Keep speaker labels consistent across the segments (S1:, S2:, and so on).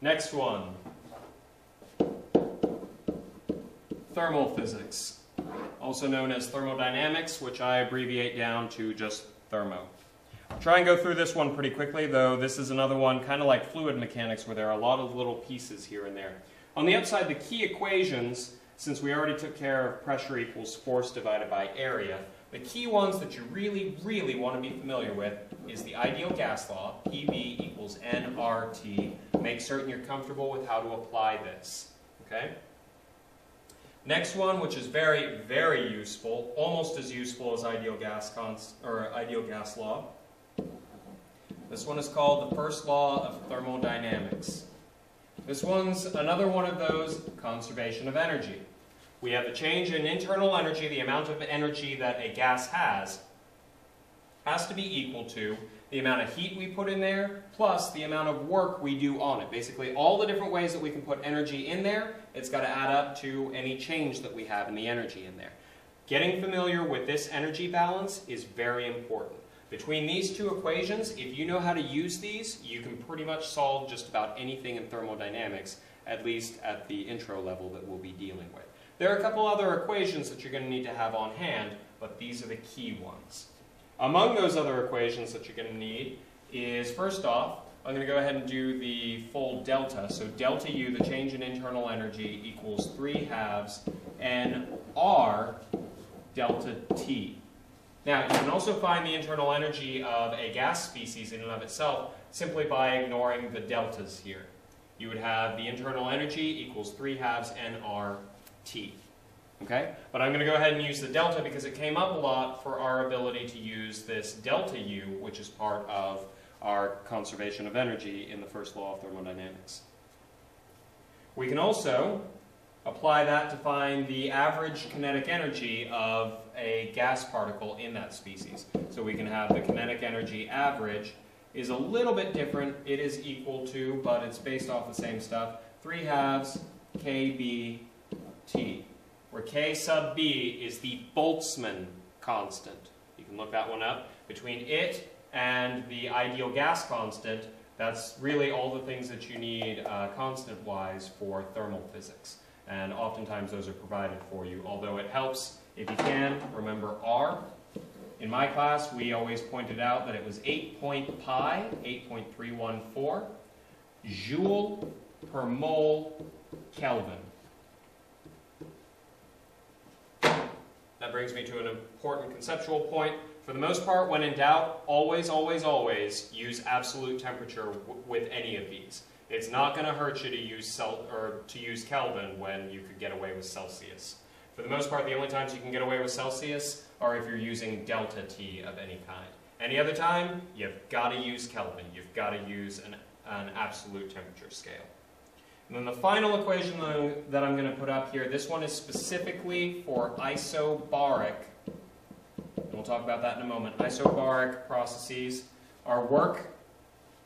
S1: Next one. Thermal physics, also known as thermodynamics, which I abbreviate down to just thermo. I'll try and go through this one pretty quickly, though this is another one kind of like fluid mechanics where there are a lot of little pieces here and there. On the outside, the key equations, since we already took care of pressure equals force divided by area, the key ones that you really, really want to be familiar with is the ideal gas law, PV equals nRT. Make certain you're comfortable with how to apply this. Okay? Next one, which is very, very useful, almost as useful as ideal gas law. This one is called the First Law of Thermodynamics. This one's another one of those conservation of energy. We have the change in internal energy, the amount of energy that a gas has to be equal to the amount of heat we put in there plus the amount of work we do on it. Basically, all the different ways that we can put energy in there, it's got to add up to any change that we have in the energy in there. Getting familiar with this energy balance is very important. Between these two equations, if you know how to use these, you can pretty much solve just about anything in thermodynamics, at least at the intro level that we'll be dealing with. There are a couple other equations that you're going to need to have on hand, but these are the key ones. Among those other equations that you're going to need is, first off, I'm going to go ahead and do the full delta. So delta U, the change in internal energy, equals 3/2 nR delta T. Now, you can also find the internal energy of a gas species in and of itself simply by ignoring the deltas here. You would have the internal energy equals 3/2 nRT. Okay? But I'm going to go ahead and use the delta because it came up a lot for our ability to use this delta U, which is part of our conservation of energy in the first law of thermodynamics. We can also apply that to find the average kinetic energy of a gas particle in that species. So we can have the kinetic energy average is a little bit different. It is equal to, but it's based off the same stuff, 3/2 kBT, where K sub B is the Boltzmann constant. You can look that one up. Between it and the ideal gas constant, that's really all the things that you need constant-wise for thermal physics. And oftentimes those are provided for you, although it helps if you can remember R. In my class, we always pointed out that it was 8.314 joule per mole Kelvin. That brings me to an important conceptual point. For the most part, when in doubt, always, always, always use absolute temperature with any of these. It's not going to hurt you to use Kelvin when you could get away with Celsius. For the most part, the only times you can get away with Celsius are if you're using delta T of any kind. Any other time, you've got to use Kelvin. You've got to use an absolute temperature scale. And then the final equation that I'm going to put up here, this one is specifically for isobaric. And we'll talk about that in a moment. Isobaric processes are work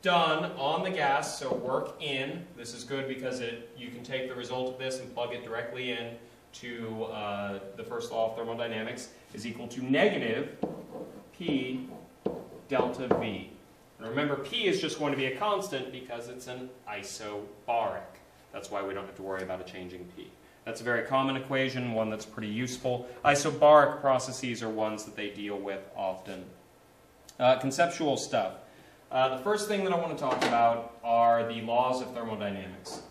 S1: done on the gas, so work in. This is good because you can take the result of this and plug it directly in to the first law of thermodynamics, is equal to negative P delta V. And remember, P is just going to be a constant because it's an isobaric. That's why we don't have to worry about a changing P. That's a very common equation, one that's pretty useful. Isobaric processes are ones that they deal with often. Conceptual stuff. The first thing that I want to talk about are the laws of thermodynamics.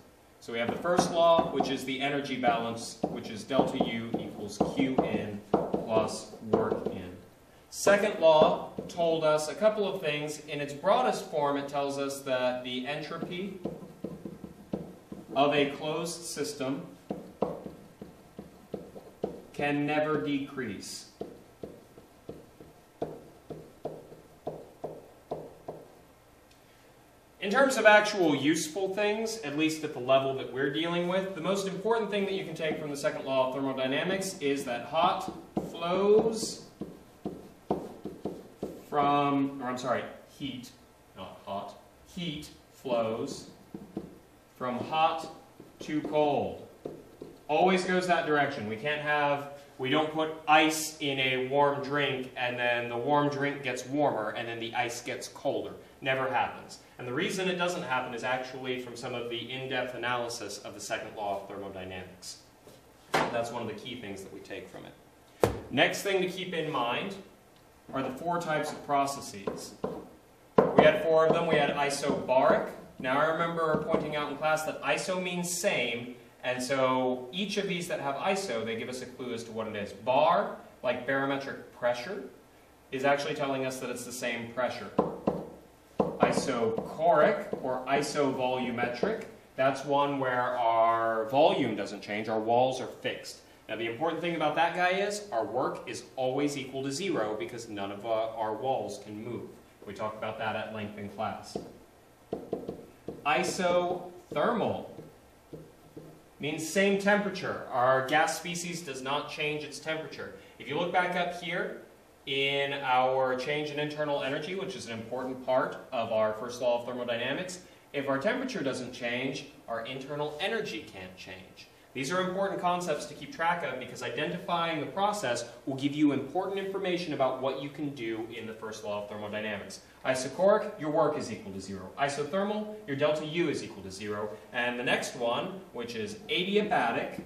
S1: So we have the first law, which is the energy balance, which is delta U equals Q in plus work in. Second law told us a couple of things. In its broadest form, it tells us that the entropy of a closed system can never decrease. In terms of actual useful things, at least at the level that we're dealing with, the most important thing that you can take from the second law of thermodynamics is that heat, not hot, heat flows from hot to cold. Always goes that direction. We can't have We don't put ice in a warm drink and then the warm drink gets warmer and then the ice gets colder. Never happens. And the reason it doesn't happen is actually from some of the in-depth analysis of the second law of thermodynamics. That's one of the key things that we take from it. Next thing to keep in mind are the 4 types of processes. We had 4 of them. We had isobaric. Now I remember pointing out in class that iso means same, and so each of these that have iso, they give us a clue as to what it is. Bar, like barometric pressure, is actually telling us that it's the same pressure. Isochoric, or isovolumetric, that's one where our volume doesn't change, our walls are fixed. Now the important thing about that guy is our work is always equal to 0 because none of our walls can move. We talked about that at length in class. Isothermal means same temperature. Our gas species does not change its temperature. If you look back up here in our change in internal energy, which is an important part of our first law of thermodynamics, if our temperature doesn't change, our internal energy can't change. These are important concepts to keep track of because identifying the process will give you important information about what you can do in the first law of thermodynamics. Isochoric, your work is equal to 0. Isothermal, your delta U is equal to 0. And the next one, which is adiabatic,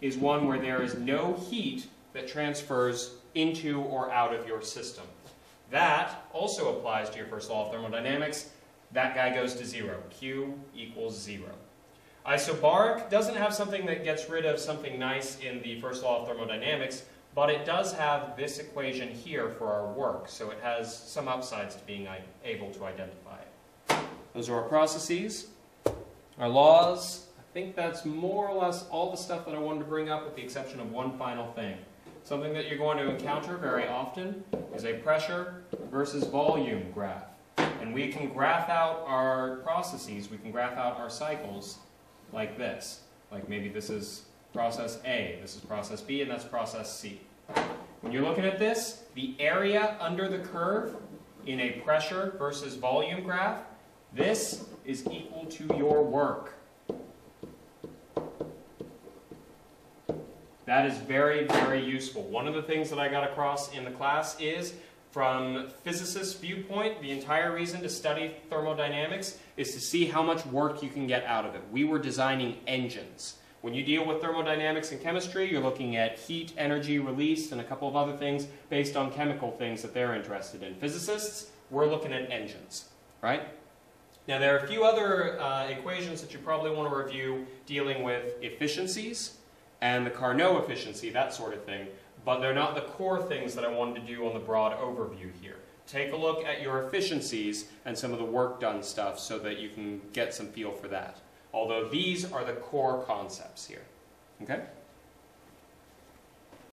S1: is one where there is no heat that transfers into or out of your system. That also applies to your first law of thermodynamics. That guy goes to 0. Q equals 0. Isobaric doesn't have something that gets rid of something nice in the first law of thermodynamics, but it does have this equation here for our work, so it has some upsides to being able to identify it. Those are our processes, our laws. I think that's more or less all the stuff that I wanted to bring up with the exception of one final thing. Something that you're going to encounter very often is a pressure versus volume graph. And we can graph out our processes, we can graph out our cycles like this. Like maybe this is process A, this is process B, and that's process C. When you're looking at this, the area under the curve in a pressure versus volume graph, this is equal to your work. That is very, very useful. One of the things that I got across in the class is, from physicists' viewpoint, the entire reason to study thermodynamics is to see how much work you can get out of it. We were designing engines. When you deal with thermodynamics and chemistry, you're looking at heat, energy released, and a couple of other things based on chemical things that they're interested in. Physicists, we're looking at engines, right? Now there are a few other equations that you probably want to review dealing with efficiencies and the Carnot efficiency, that sort of thing. But they're not the core things that I wanted to do on the broad overview here. Take a look at your efficiencies and some of the work done stuff so that you can get some feel for that. Although these are the core concepts here. Okay?